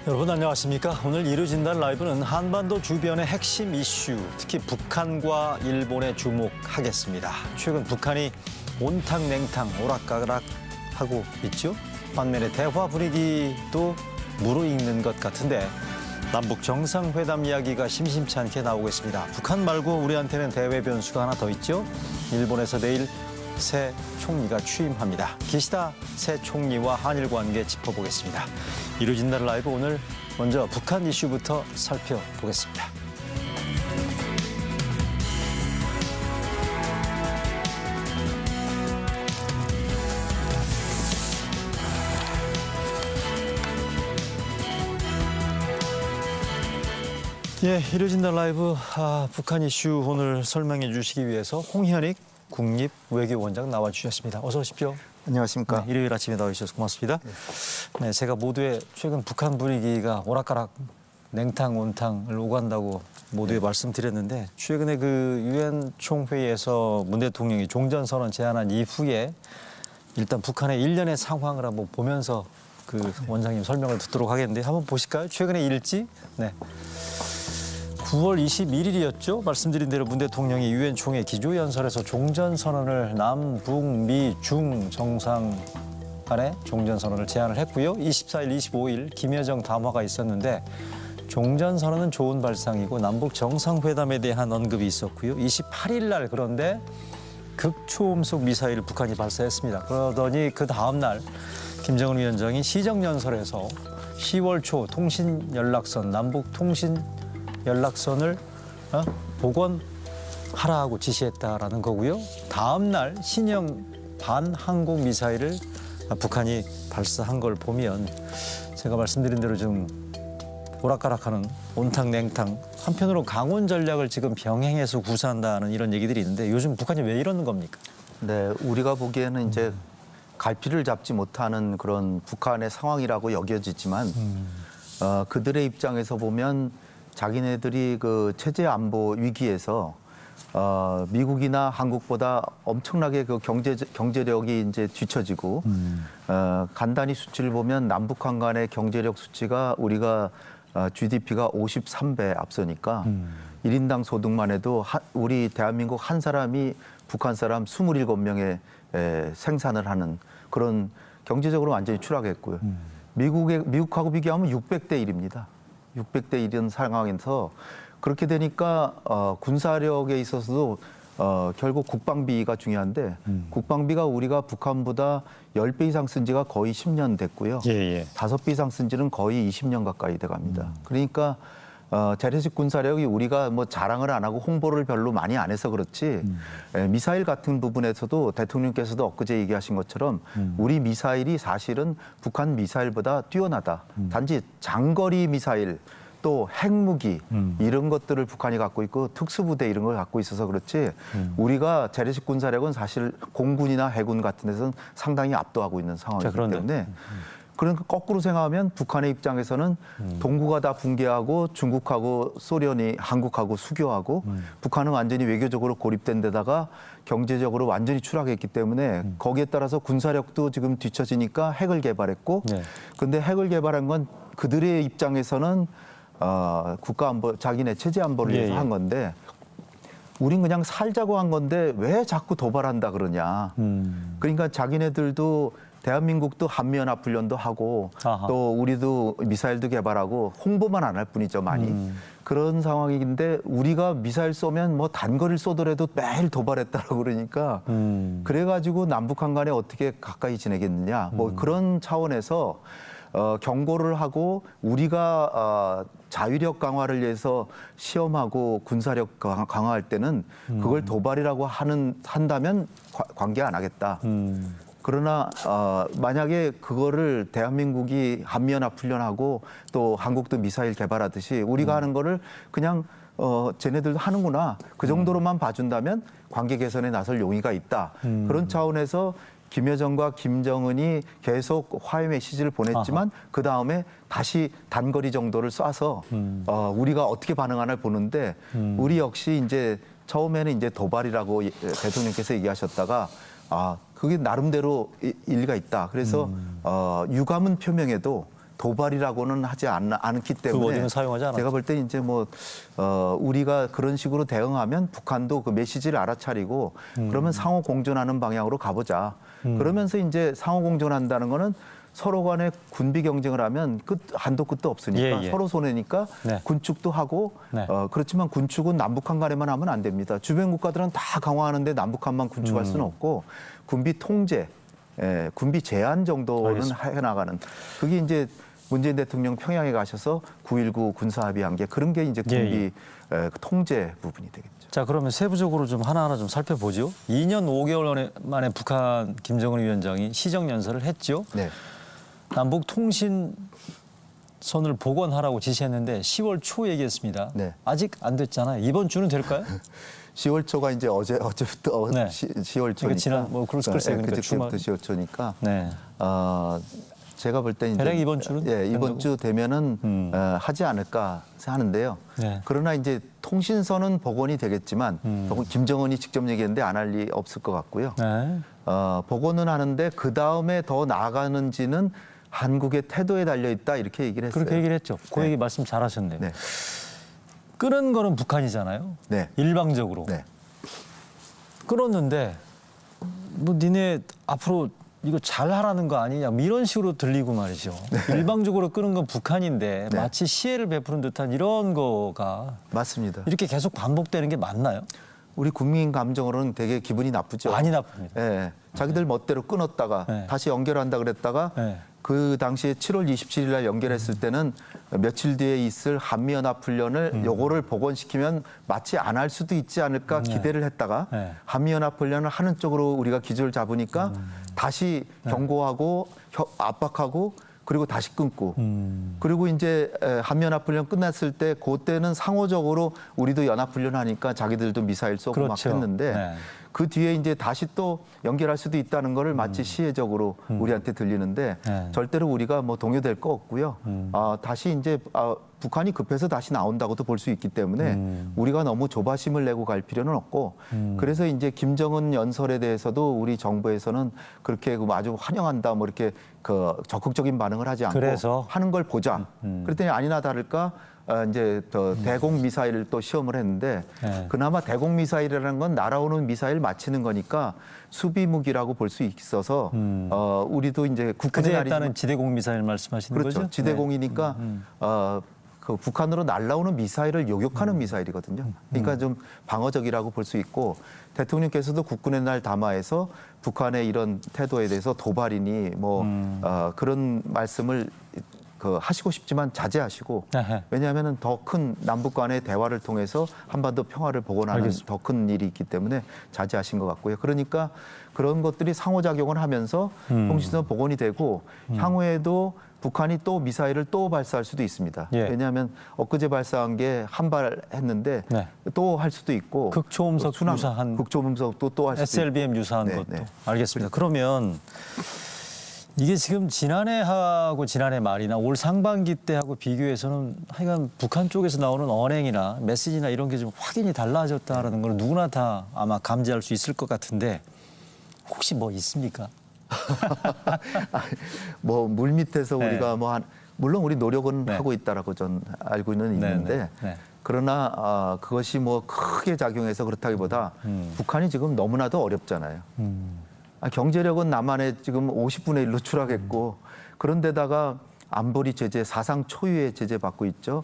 여러분 안녕하십니까? 오늘 이루진단 라이브는 한반도 주변의 핵심 이슈, 특히 북한과 일본에 주목하겠습니다. 최근 북한이 온탕냉탕 오락가락하고 있죠. 반면에 대화 분위기도 무르익는 것 같은데 남북 정상회담 이야기가 심심치 않게 나오고 있습니다. 북한 말고 우리한테는 대외 변수가 하나 더 있죠. 일본에서 내일 새 총리가 취임합니다. 기시다 새 총리와 한일 관계 짚어보겠습니다. 이루진단 라이브 오늘 먼저 북한 이슈부터 살펴보겠습니다. 예, 이루진단 라이브 북한 이슈 오늘 설명해 주시기 위해서 홍현익 국립외교원장 나와주셨습니다. 어서 오십시오. 안녕하십니까. 네, 일요일 아침에 나와주셔서 고맙습니다. 네, 제가 모두의 최근 북한 분위기가 오락가락 냉탕 온탕을 오간다고 모두에 말씀드렸는데 최근에 그 유엔 총회에서 문 대통령이 종전선언 제안한 이후에 일단 북한의 일련의 상황을 한번 보면서 그 원장님 설명을 듣도록 하겠는데 한번 보실까요? 최근의 일지. 네. 9월 21일이었죠. 말씀드린 대로 문 대통령이 유엔 총회 기조연설에서 종전선언을 남북 미 중 정상 간의 종전선언을 제안을 했고요. 24일, 25일 김여정 담화가 있었는데 종전선언은 좋은 발상이고 남북 정상회담에 대한 언급이 있었고요. 28일 날 그런데 극초음속 미사일을 북한이 발사했습니다. 그러더니 그 다음 날 김정은 위원장이 시정연설에서 10월 초 통신연락선 남북 통신 연락선을 복원하라고 지시했다라는 거고요. 다음 날 신형 반항공 미사일을 북한이 발사한 걸 보면 제가 말씀드린 대로 좀 오락가락하는 온탕냉탕, 한편으로 강원 전략을 지금 병행해서 구사한다는 이런 얘기들이 있는데 요즘 북한이 왜 이러는 겁니까? 네, 우리가 보기에는 이제 갈피를 잡지 못하는 그런 북한의 상황이라고 여겨지지만 그들의 입장에서 보면 자기네들이 그 체제 안보 위기에서 미국이나 한국보다 엄청나게 그 경제력이 이제 뒤처지고 간단히 수치를 보면 남북한 간의 경제력 수치가 우리가 GDP가 53배 앞서니까 1인당 소득만 해도 우리 대한민국 한 사람이 북한 사람 27명의 생산을 하는 그런 경제적으로 완전히 추락했고요. 미국하고 비교하면 600대 1입니다. 600대 1인 상황에서 그렇게 되니까 군사력에 있어서도 결국 국방비가 중요한데 국방비가 우리가 북한보다 10배 이상 쓴 지가 거의 10년 됐고요. 5배 이상 쓴 지는 거의 20년 가까이 돼갑니다. 그러니까 재래식 군사력이 우리가 뭐 자랑을 안 하고 홍보를 별로 많이 안 해서 그렇지 미사일 같은 부분에서도 대통령께서도 엊그제 얘기하신 것처럼 우리 미사일이 사실은 북한 미사일보다 뛰어나다. 단지 장거리 미사일 또 핵무기 이런 것들을 북한이 갖고 있고 특수부대 이런 걸 갖고 있어서 그렇지 우리가 재래식 군사력은 사실 공군이나 해군 같은 데서는 상당히 압도하고 있는 상황이기 때문에 그러니까 거꾸로 생각하면 북한의 입장에서는 동구가 다 붕괴하고 중국하고 소련이 한국하고 수교하고 북한은 완전히 외교적으로 고립된 데다가 경제적으로 완전히 추락했기 때문에 거기에 따라서 군사력도 지금 뒤처지니까 핵을 개발했고 근데 핵을 개발한 건 그들의 입장에서는 국가 안보, 자기네 체제 안보를 위해서 한 건데 우린 그냥 살자고 한 건데 왜 자꾸 도발한다 그러냐. 그러니까 자기네들도 대한민국도 한미연합훈련도 하고 또 우리도 미사일도 개발하고 홍보만 안 할 뿐이죠, 많이. 그런 상황인데 우리가 미사일 쏘면 뭐 단거리를 쏘더라도 매일 도발했다고 그러니까 그래가지고 남북한 간에 어떻게 가까이 지내겠느냐. 뭐 그런 차원에서 경고를 하고 우리가 자위력 강화를 위해서 시험하고 군사력 강화할 때는 그걸 도발이라고 한다면 관계 안 하겠다. 그러나 만약에 그거를 대한민국이 한미연합 훈련하고 또 한국도 미사일 개발하듯이 우리가 하는 거를 그냥 쟤네들도 하는구나. 그 정도로만 봐준다면 관계 개선에 나설 용의가 있다. 그런 차원에서 김여정과 김정은이 계속 화해 메시지를 보냈지만 그다음에 다시 단거리 정도를 쏴서 우리가 어떻게 반응하나 보는데 우리 역시 이제 처음에는 이제 도발이라고 대통령께서 얘기하셨다가 그게 나름대로 일리가 있다. 그래서 유감은 표명해도 도발이라고는 하지 않기 때문에 그 워딩은 사용하지 않았죠. 제가 볼 때 이제 뭐 우리가 그런 식으로 대응하면 북한도 그 메시지를 알아차리고 그러면 상호 공존하는 방향으로 가보자. 그러면서 이제 상호 공존한다는 거는 서로 간에 군비 경쟁을 하면 한도 끝도 없으니까 예. 서로 손해니까 네. 군축도 하고 네. 그렇지만 군축은 남북한 간에만 하면 안 됩니다. 주변 국가들은 다 강화하는데 남북한만 군축할 수는 없고 군비 통제, 군비 제한 정도는 알겠습니다. 해나가는 그게 이제 문재인 대통령 평양에 가셔서 9.19 군사합의한 게 그런 게 이제 군비 통제 부분이 되겠죠. 자, 그러면 세부적으로 좀 하나하나 좀 살펴보죠. 2년 5개월 만에 북한 김정은 위원장이 시정연설을 했죠. 네. 남북 통신선을 복원하라고 지시했는데 10월 초 얘기했습니다. 네. 아직 안 됐잖아요. 이번 주는 될까요? 10월 초가 이제 어제부터 네. 10월 초니까. 그러니까 지난 뭐 글쎄요. 그러니까 그때부터 10월 초니까. 네. 제가 볼 때 이제 대략 이번 주는 이번 주 되면은 하지 않을까 하는데요. 네. 그러나 이제 통신선은 복원이 되겠지만 김정은이 직접 얘기했는데 안 할 리 없을 것 같고요. 네. 복원은 하는데 그 다음에 더 나아가는지는 한국의 태도에 달려 있다 이렇게 얘기를 했어요. 그렇게 얘기를 했죠. 그 네. 얘기 말씀 잘하셨네요. 네. 끄는 거는 북한이잖아요. 네. 일방적으로. 네. 끌었는데 뭐 니네 앞으로 이거 잘하라는 거 아니냐 뭐 이런 식으로 들리고 말이죠. 일방적으로 끄는 건 북한인데 네. 마치 시혜를 베푸는 듯한 이런 거가 맞습니다. 이렇게 계속 반복되는 게 맞나요? 우리 국민 감정으로는 되게 기분이 나쁘죠. 많이 나쁩니다. 예, 자기들 멋대로 끊었다가 네. 다시 연결한다 그랬다가 네. 그 당시에 7월 27일 날 연결했을 때는 며칠 뒤에 있을 한미연합훈련을 요거를 복원시키면 마치 안 할 수도 있지 않을까 기대를 했다가 네. 한미연합훈련을 하는 쪽으로 우리가 기조를 잡으니까 다시 경고하고 압박하고 그리고 다시 끊고 그리고 이제 한미연합훈련 끝났을 때 그때는 상호적으로 우리도 연합훈련 하니까 자기들도 미사일 쏘고 그렇죠. 막 했는데 네. 그 뒤에 이제 다시 또 연결할 수도 있다는 거를 마치 시혜적으로 우리한테 들리는데 네. 절대로 우리가 뭐 동요될 거 없고요. 다시 이제 북한이 급해서 다시 나온다고도 볼 수 있기 때문에 우리가 너무 조바심을 내고 갈 필요는 없고 그래서 이제 김정은 연설에 대해서도 우리 정부에서는 그렇게 아주 환영한다 뭐 이렇게 그 적극적인 반응을 하지 않고 그래서? 하는 걸 보자. 그랬더니 아니나 다를까 이제 대공 미사일을 또 시험을 했는데 네. 그나마 대공 미사일이라는 건 날아오는 미사일 맞히는 거니까 수비 무기라고 볼 수 있어서 우리도 이제 국군의 그제 날이 했다는 지대공 미사일 말씀하시는 그렇죠. 거죠? 지대공이니까 그 북한으로 날아오는 미사일을 요격하는 미사일이거든요. 그러니까 좀 방어적이라고 볼 수 있고 대통령께서도 국군의 날 담화에서 북한의 이런 태도에 대해서 도발이니 뭐 그런 말씀을 하시고 싶지만 자제하시고 네. 왜냐하면 더 큰 남북 간의 대화를 통해서 한반도 평화를 복원하는 알겠습니다. 더 큰 일이 있기 때문에 자제하신 것 같고요. 그러니까 그런 것들이 상호작용을 하면서 통신선 복원이 되고 향후에도 북한이 또 미사일을 또 발사할 수도 있습니다. 예. 왜냐하면 엊그제 발사한 게 한 발 했는데 네. 또 할 수도 있고 극초음속 유사한 극초음속도 또 할 수도 SLBM 유사한 네, 것도. 네. 알겠습니다. 그러면 이게 지금 지난해하고 지난해 말이나 올 상반기 때하고 비교해서는 하여간 북한 쪽에서 나오는 언행이나 메시지나 이런 게 좀 확연히 달라졌다라는 걸 누구나 다 아마 감지할 수 있을 것 같은데 혹시 뭐 있습니까? 뭐 물밑에서 네. 우리가 물론 우리 노력은 네. 하고 있다라고 전 알고는 있는데 네, 네. 그러나 그것이 뭐 크게 작용해서 그렇다기보다 북한이 지금 너무나도 어렵잖아요. 경제력은 남한의 지금 50분의 1로 추락했고 그런데다가 안보리 제재 사상 초유의 제재 받고 있죠.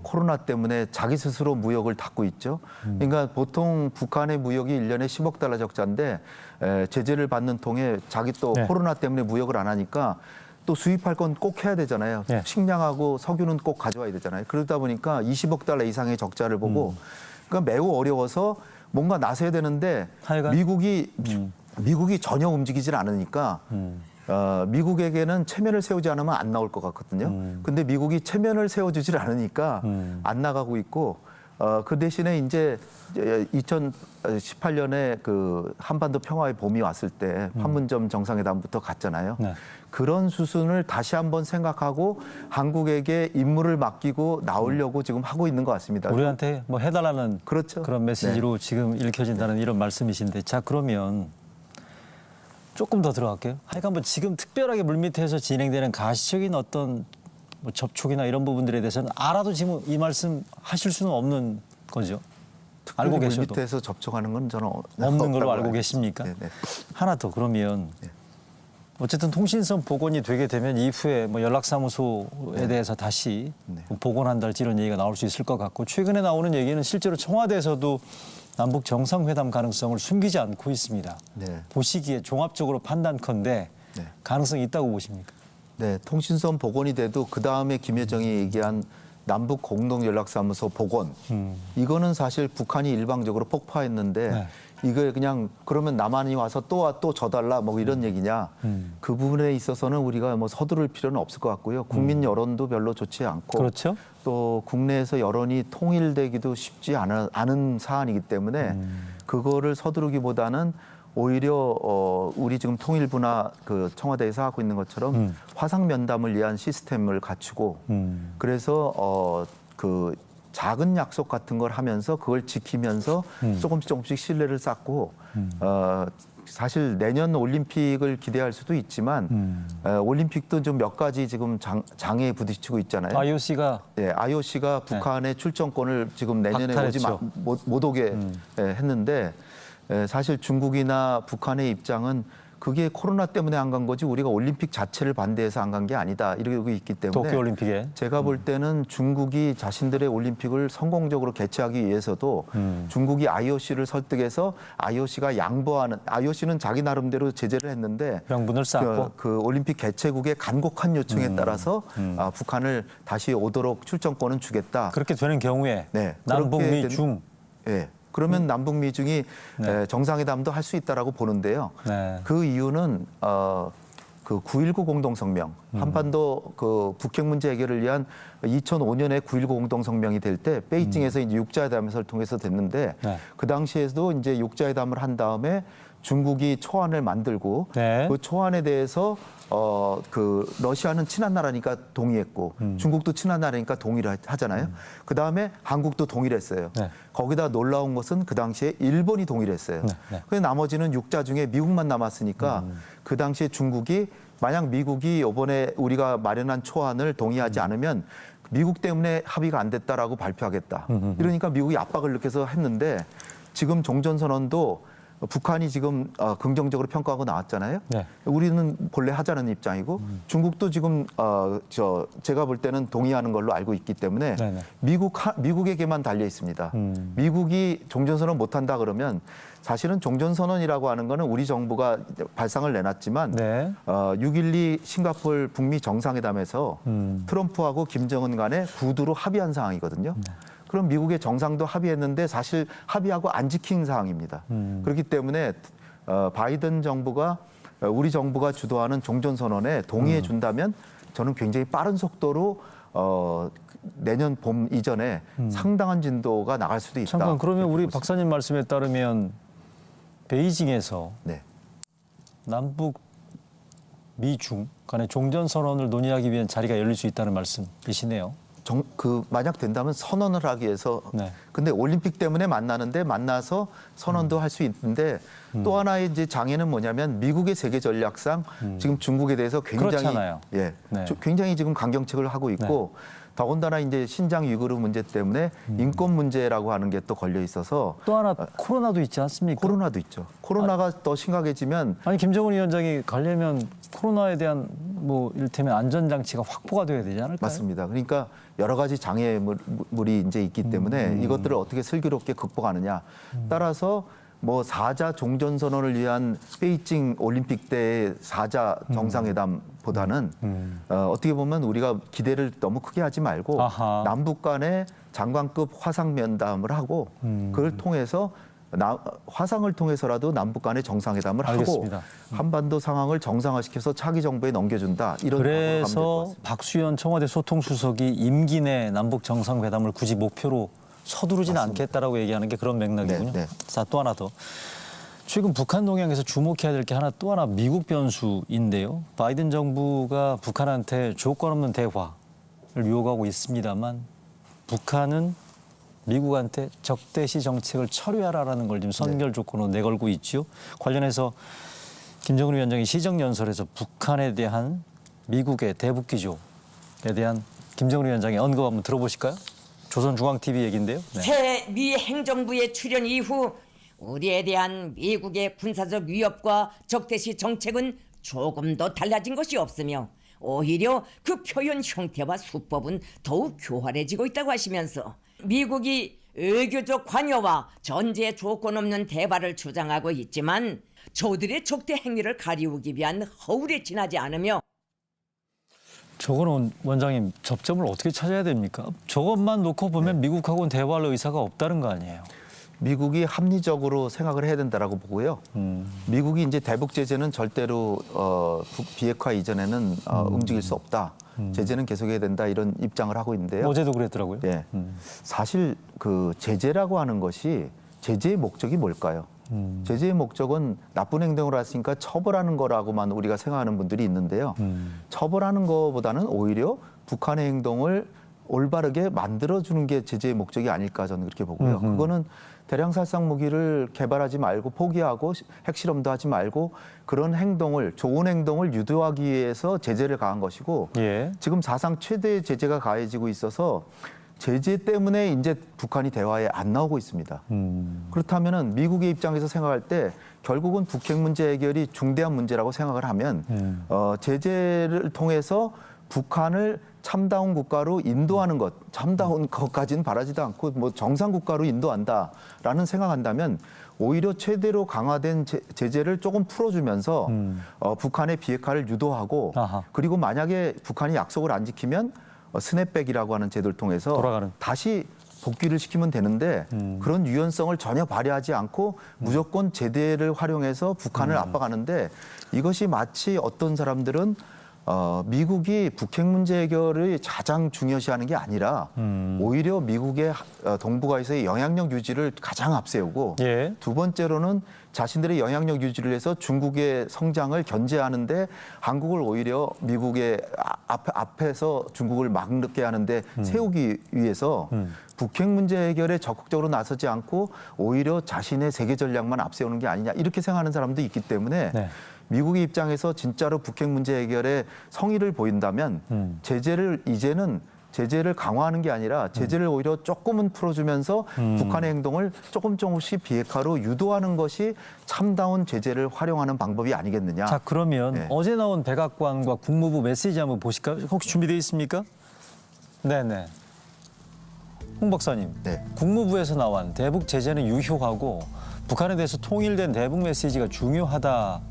코로나 때문에 자기 스스로 무역을 닫고 있죠. 그러니까 보통 북한의 무역이 1년에 10억 달러 적자인데 제재를 받는 통에 자기 또 네. 코로나 때문에 무역을 안 하니까 또 수입할 건 꼭 해야 되잖아요. 네. 식량하고 석유는 꼭 가져와야 되잖아요. 그러다 보니까 20억 달러 이상의 적자를 보고 그러니까 매우 어려워서 뭔가 나서야 되는데 하여간? 미국이 전혀 움직이질 않으니까 미국에게는 체면을 세우지 않으면 안 나올 것 같거든요. 근데 미국이 체면을 세워주질 않으니까 안 나가고 있고 그 대신에 이제 2018년에 그 한반도 평화의 봄이 왔을 때 판문점 정상회담부터 갔잖아요. 네. 그런 수순을 다시 한번 생각하고 한국에게 임무를 맡기고 나오려고 지금 하고 있는 것 같습니다. 우리한테 뭐 해달라는 그렇죠. 그런 메시지로 지금 읽혀진다는 이런 말씀이신데 자 그러면 조금 더 들어갈게요. 하여간 뭐 지금 특별하게 물밑에서 진행되는 가시적인 어떤 뭐 접촉이나 이런 부분들에 대해서는 알아도 지금 이 말씀 하실 수는 없는 거죠. 알고 계셔도. 물밑에서 접촉하는 건 저는 없는 걸로 알고 계십니까? 네. 하나 더 그러면 어쨌든 통신선 복원이 되게 되면 이후에 뭐 연락사무소에 대해서 다시 복원한달지 이런 얘기가 나올 수 있을 것 같고 최근에 나오는 얘기는 실제로 청와대에서도 남북 정상회담 가능성을 숨기지 않고 있습니다. 네. 보시기에 종합적으로 판단컨대 가능성이 있다고 보십니까? 네, 통신선 복원이 돼도 그 다음에 김여정이 얘기한 남북 공동연락사무소 복원 이거는 사실 북한이 일방적으로 폭파했는데 이거 그냥 그러면 남한이 와서 또 져달라 뭐 이런 얘기냐 그 부분에 있어서는 우리가 뭐 서두를 필요는 없을 것 같고요. 국민 여론도 별로 좋지 않고 그렇죠. 또 국내에서 여론이 통일되기도 쉽지 않은 사안이기 때문에 그거를 서두르기보다는 오히려 우리 지금 통일부나 그 청와대에서 하고 있는 것처럼 화상 면담을 위한 시스템을 갖추고 그래서 그 작은 약속 같은 걸 하면서 그걸 지키면서 조금씩 신뢰를 쌓고 사실 내년 올림픽을 기대할 수도 있지만 올림픽도 좀 몇 가지 지금 장애에 부딪히고 있잖아요. IOC가 IOC가 북한의 출전권을 지금 내년에 박탈했죠. 못 오게 했는데 사실 중국이나 북한의 입장은 그게 코로나 때문에 안 간 거지 우리가 올림픽 자체를 반대해서 안 간 게 아니다 이러고 있기 때문에 도쿄올림픽에 제가 볼 때는 중국이 자신들의 올림픽을 성공적으로 개최하기 위해서도 중국이 IOC를 설득해서 IOC가 양보하는 IOC는 자기 나름대로 제재를 했는데 명분을 쌓고 그 올림픽 개최국의 간곡한 요청에 따라서 북한을 다시 오도록 출전권은 주겠다. 그렇게 되는 경우에 네, 남북미 중 네. 그러면 남북 미중이 정상회담도 할 수 있다라고 보는데요. 그 이유는 그 9.19 공동성명, 한반도 그 북핵 문제 해결을 위한 2005년에 9.19 공동성명이 될 때 베이징에서 이제 육자회담을 통해서 됐는데 그 당시에도 이제 육자회담을 한 다음에 중국이 초안을 만들고 그 초안에 대해서 그 러시아는 친한 나라니까 동의했고 중국도 친한 나라니까 동의를 하잖아요. 그 다음에 한국도 동의를 했어요. 거기다 놀라운 것은 그 당시에 일본이 동의를 했어요. 그래서 나머지는 육자 중에 미국만 남았으니까 그 당시에 중국이 만약 미국이 이번에 우리가 마련한 초안을 동의하지 않으면 미국 때문에 합의가 안 됐다라고 발표하겠다. 이러니까 미국이 압박을 느껴서 했는데 지금 종전선언도 북한이 지금 긍정적으로 평가하고 나왔잖아요. 우리는 본래 하자는 입장이고 중국도 지금 제가 볼 때는 동의하는 걸로 알고 있기 때문에 미국에게만 달려 있습니다. 미국이 종전선언 못한다 그러면 사실은 종전선언이라고 하는 거는 우리 정부가 발상을 내놨지만 6.12 싱가포르 북미 정상회담에서 트럼프하고 김정은 간에 구두로 합의한 상황이거든요. 그럼 미국의 정상도 합의했는데 사실 합의하고 안 지킨 사항입니다. 그렇기 때문에 바이든 정부가 우리 정부가 주도하는 종전선언에 동의해 준다면 저는 굉장히 빠른 속도로 내년 봄 이전에 상당한 진도가 나갈 수도 있다. 잠깐 그러면 우리 박사님 말씀에 따르면 베이징에서 남북 미중 간의 종전선언을 논의하기 위한 자리가 열릴 수 있다는 말씀이시네요. 만약 된다면 선언을 하기 위해서 근데 올림픽 때문에 만나서 선언도 할 수 있는데 또 하나의 이제 장애는 뭐냐면 미국의 세계 전략상 지금 중국에 대해서 굉장히 지금 강경책을 하고 있고 더군다나 이제 신장 위구르 문제 때문에 인권 문제라고 하는 게 또 걸려 있어서 또 하나 코로나도 있지 않습니까? 코로나도 있죠. 코로나가 더 심각해지면 김정은 위원장이 가려면 코로나에 대한 뭐 이를테면 안전장치가 확보가 돼야 되지 않을까요? 맞습니다. 그러니까 여러 가지 장애물이 이제 있기 때문에 이것들을 어떻게 슬기롭게 극복하느냐 따라서 뭐 4자 종전선언을 위한 베이징 올림픽 때의 4자 정상회담보다는 어떻게 보면 우리가 기대를 너무 크게 하지 말고 남북 간의 장관급 화상 면담을 하고 그걸 통해서 화상을 통해서라도 남북 간의 정상회담을 하고 한반도 상황을 정상화시켜서 차기 정부에 넘겨준다. 이런 그래서 박수현 청와대 소통수석이 임기 내 남북 정상회담을 굳이 목표로 서두르지는 않겠다라고 얘기하는 게 그런 맥락이군요. 자, 또 하나 더. 최근 북한 동향에서 주목해야 될 게 하나 또 하나 미국 변수인데요. 바이든 정부가 북한한테 조건 없는 대화를 요구하고 있습니다만 북한은 미국한테 적대시 정책을 철회하라라는 걸 지금 선결 조건으로 내걸고 있죠. 관련해서 김정은 위원장이 시정연설에서 북한에 대한 미국의 대북 기조에 대한 김정은 위원장의 언급 한번 들어보실까요? 조선중앙TV 얘기인데요. 네. 새 미 행정부의 출연 이후 우리에 대한 미국의 군사적 위협과 적대시 정책은 조금 더 달라진 것이 없으며 오히려 그 표현 형태와 수법은 더욱 교활해지고 있다고 하시면서 미국이 외교적 관여와 전제 조건 없는 대화를 주장하고 있지만 저들의 적대 행위를 가리우기 위한 허울에 지나지 않으며 저거는 원장님 접점을 어떻게 찾아야 됩니까? 저것만 놓고 보면 미국하고는 대화할 의사가 없다는 거 아니에요? 미국이 합리적으로 생각을 해야 된다라고 보고요. 미국이 이제 대북 제재는 절대로 비핵화 이전에는 움직일 수 없다. 제재는 계속해야 된다 이런 입장을 하고 있는데요. 어제도 그랬더라고요. 예. 사실 그 제재라고 하는 것이 제재의 목적이 뭘까요? 제재의 목적은 나쁜 행동을 했으니까 처벌하는 거라고만 우리가 생각하는 분들이 있는데요. 처벌하는 것보다는 오히려 북한의 행동을 올바르게 만들어주는 게 제재의 목적이 아닐까 저는 그렇게 보고요. 그거는 대량 살상 무기를 개발하지 말고 포기하고 핵실험도 하지 말고 그런 행동을 좋은 행동을 유도하기 위해서 제재를 가한 것이고 예. 지금 사상 최대의 제재가 가해지고 있어서 제재 때문에 이제 북한이 대화에 안 나오고 있습니다. 그렇다면은 미국의 입장에서 생각할 때 결국은 북핵 문제 해결이 중대한 문제라고 생각을 하면 제재를 통해서 북한을 참다운 국가로 인도하는 것, 참다운 것까지는 바라지도 않고 뭐 정상 국가로 인도한다라는 생각한다면 오히려 최대로 강화된 제재를 조금 풀어주면서 북한의 비핵화를 유도하고 아하. 그리고 만약에 북한이 약속을 안 지키면 스냅백이라고 하는 제도를 통해서 돌아가는. 다시 복귀를 시키면 되는데 그런 유연성을 전혀 발휘하지 않고 무조건 제재를 활용해서 북한을 압박하는데 이것이 마치 어떤 사람들은 미국이 북핵 문제 해결을 가장 중요시하는 게 아니라 오히려 미국의 동북아에서의 영향력 유지를 가장 앞세우고 예. 두 번째로는 자신들의 영향력 유지를 해서 중국의 성장을 견제하는데 한국을 오히려 미국의 앞에서 중국을 막게 하는데 세우기 위해서 북핵 문제 해결에 적극적으로 나서지 않고 오히려 자신의 세계 전략만 앞세우는 게 아니냐 이렇게 생각하는 사람도 있기 때문에 네. 미국의 입장에서 진짜로 북핵 문제 해결에 성의를 보인다면 제재를 강화하는 게 아니라 제재를 오히려 조금은 풀어주면서 북한의 행동을 조금씩 비핵화로 유도하는 것이 참다운 제재를 활용하는 방법이 아니겠느냐. 자, 그러면 네. 어제 나온 백악관과 국무부 메시지 한번 보실까요? 혹시 준비되어 있습니까? 네네. 홍 박사님, 네. 국무부에서 나온 대북 제재는 유효하고 북한에 대해서 통일된 대북 메시지가 중요하다.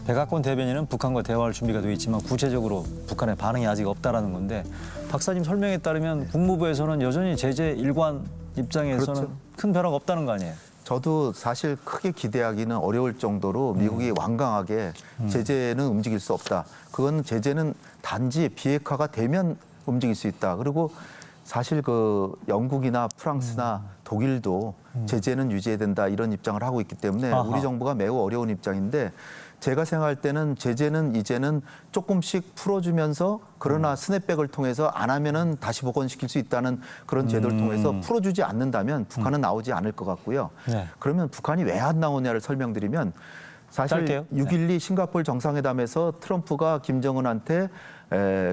백악관 대변인은 북한과 대화할 준비가 되어 있지만 구체적으로 북한의 반응이 아직 없다라는 건데 박사님 설명에 따르면 국무부에서는 여전히 제재 일관 입장에서는 그렇죠. 큰 변화가 없다는 거 아니에요? 저도 사실 크게 기대하기는 어려울 정도로 미국이 완강하게 제재는 움직일 수 없다. 그건 제재는 단지 비핵화가 되면 움직일 수 있다. 그리고 사실 그 영국이나 프랑스나 독일도 제재는 유지해야 된다 이런 입장을 하고 있기 때문에 아하. 우리 정부가 매우 어려운 입장인데 제가 생각할 때는 제재는 이제는 조금씩 풀어주면서 그러나 스냅백을 통해서 안 하면은 다시 복원시킬 수 있다는 그런 제도를 통해서 풀어주지 않는다면 북한은 나오지 않을 것 같고요. 네. 그러면 북한이 왜 안 나오냐를 설명드리면 사실 짧게요. 6.12 싱가포르 정상회담에서 트럼프가 김정은한테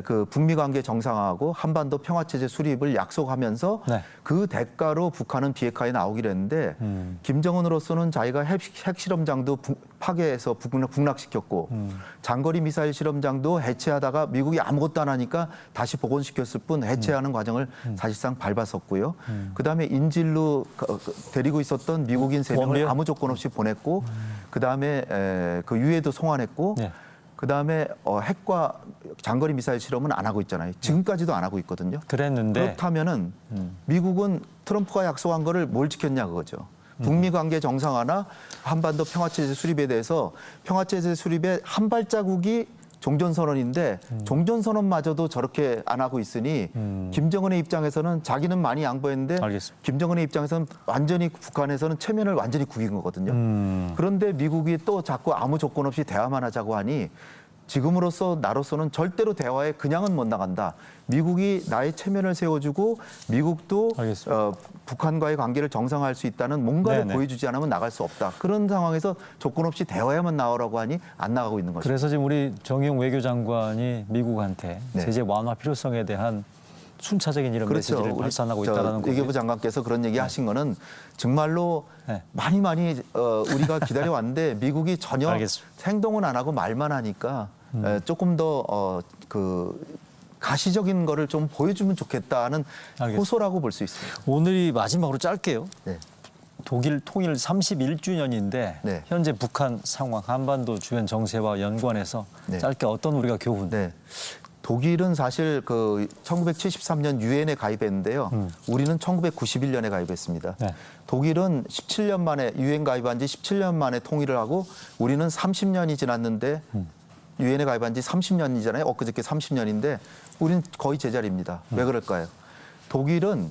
그 북미 관계 정상화하고 한반도 평화체제 수립을 약속하면서 네. 그 대가로 북한은 비핵화에 나오기로 했는데 김정은으로서는 자기가 핵실험장도 파괴해서 북락시켰고 장거리 미사일 실험장도 해체하다가 미국이 아무것도 안 하니까 다시 복원시켰을 뿐 해체하는 과정을 사실상 밟았었고요. 그다음에 인질로 데리고 있었던 미국인 3명을 원비요? 아무 조건 없이 보냈고 그다음에 그 유해도 송환했고 네. 그다음에 핵과 장거리 미사일 실험은 안 하고 있잖아요. 지금까지도 안 하고 있거든요. 그랬는데 그렇다면은 미국은 트럼프가 약속한 거를 뭘 지켰냐 그거죠. 북미 관계 정상화나 한반도 평화체제 수립에 대해서 평화체제 수립의 한 발자국이 종전선언인데 종전선언마저도 저렇게 안 하고 있으니 김정은의 입장에서는 자기는 많이 양보했는데 알겠습니다. 김정은의 입장에서는 완전히 북한에서는 체면을 완전히 구긴 거거든요. 그런데 미국이 또 자꾸 아무 조건 없이 대화만 하자고 하니 지금으로서 나로서는 절대로 대화에 그냥은 못 나간다. 미국이 나의 체면을 세워주고 미국도 알겠습니다. 북한과의 관계를 정상화할 수 있다는 뭔가를 네네. 보여주지 않으면 나갈 수 없다. 그런 상황에서 조건 없이 대화에만 나오라고 하니 안 나가고 있는 거죠. 그래서 지금 우리 정의용 외교장관이 미국한테 네. 제재 완화 필요성에 대한 순차적인 이런 메시지를 우리 발산하고 저 있다는 거죠. 외교부 장관께서 그런 얘기 하신 거는 정말로 네. 많이 우리가 기다려 왔는데 미국이 전혀 알겠습니다. 행동은 안 하고 말만 하니까 조금 더 가시적인 거를 좀 보여주면 좋겠다는 알겠습니다. 호소라고 볼 수 있습니다. 오늘이 마지막으로 짧게요. 네. 독일 통일 31주년인데 네. 현재 북한 상황, 한반도 주변 정세와 연관해서 네. 짧게 어떤 우리가 교훈. 네. 독일은 사실 1973년 유엔에 가입했는데요. 우리는 1991년에 가입했습니다. 네. 독일은 17년 만에 유엔 가입한 지 17년 만에 통일을 하고 우리는 30년이 지났는데 유엔에 가입한 지 30년이잖아요. 엊그저께 30년인데 우리는 거의 제자리입니다. 왜 그럴까요? 독일은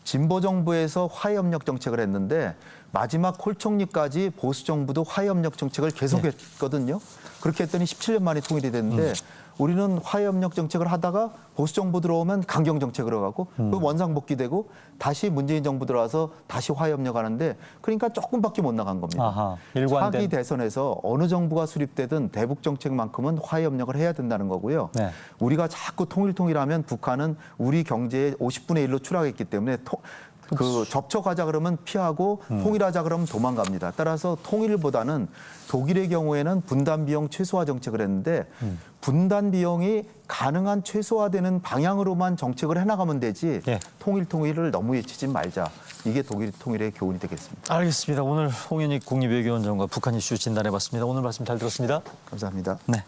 진보 정부에서 화해협력 정책을 했는데 마지막 콜 총리까지 보수 정부도 화해협력 정책을 계속했거든요. 그렇게 했더니 17년 만에 통일이 됐는데 우리는 화해협력 정책을 하다가 보수 정부 들어오면 강경 정책으로 가고 그 원상복귀되고 다시 문재인 정부 들어와서 다시 화해협력 하는데 그러니까 조금밖에 못 나간 겁니다. 아하, 일관된. 차기 대선에서 어느 정부가 수립되든 대북 정책만큼은 화해협력을 해야 된다는 거고요. 네. 우리가 자꾸 통일하면 북한은 우리 경제의 50분의 1로 추락했기 때문에 접촉하자 그러면 피하고 통일하자 그러면 도망갑니다. 따라서 통일보다는 독일의 경우에는 분단 비용 최소화 정책을 했는데 분단 비용이 가능한 최소화되는 방향으로만 정책을 해나가면 되지 예. 통일을 너무 외치지 말자. 이게 독일 통일의 교훈이 되겠습니다. 알겠습니다. 오늘 홍현익 국립외교원장과 북한 이슈 진단해봤습니다. 오늘 말씀 잘 들었습니다. 감사합니다. 네.